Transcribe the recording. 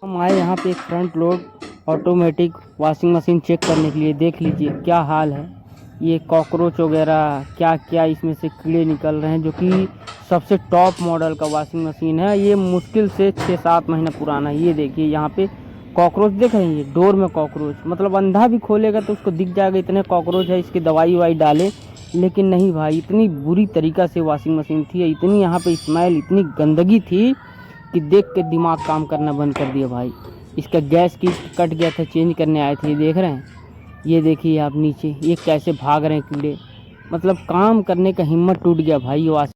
हम आए यहाँ पे एक front load automatic washing machine check करने के लिए। देख लीजिए क्या हाल है। ये कॉकरोच वगैरह क्या क्या इसमें से कीड़े निकल रहे हैं, जो कि सबसे टॉप मॉडल का वॉशिंग मशीन है। ये मुश्किल से 6-7 महीना पुराना है। ये देखिए यहाँ पे कॉकरोच देख रहे हैं, ये डोर में कॉकरोच, मतलब अंधा भी खोलेगा तो उसको दिख जाएगा इतने कॉकरोच है। इसकी दवाई वाई डाले, लेकिन नहीं भाई, इतनी बुरी तरीक़ा से वॉशिंग मशीन थी, इतनी यहाँ पे स्मेल, इतनी गंदगी थी कि देख के दिमाग काम करना बंद कर दिया भाई। इसका गैस की कट गया था, चेंज करने आए थे। ये देख रहे हैं, ये देखिए आप नीचे ये कैसे भाग रहे हैं कीड़े, मतलब काम करने का हिम्मत टूट गया भाई।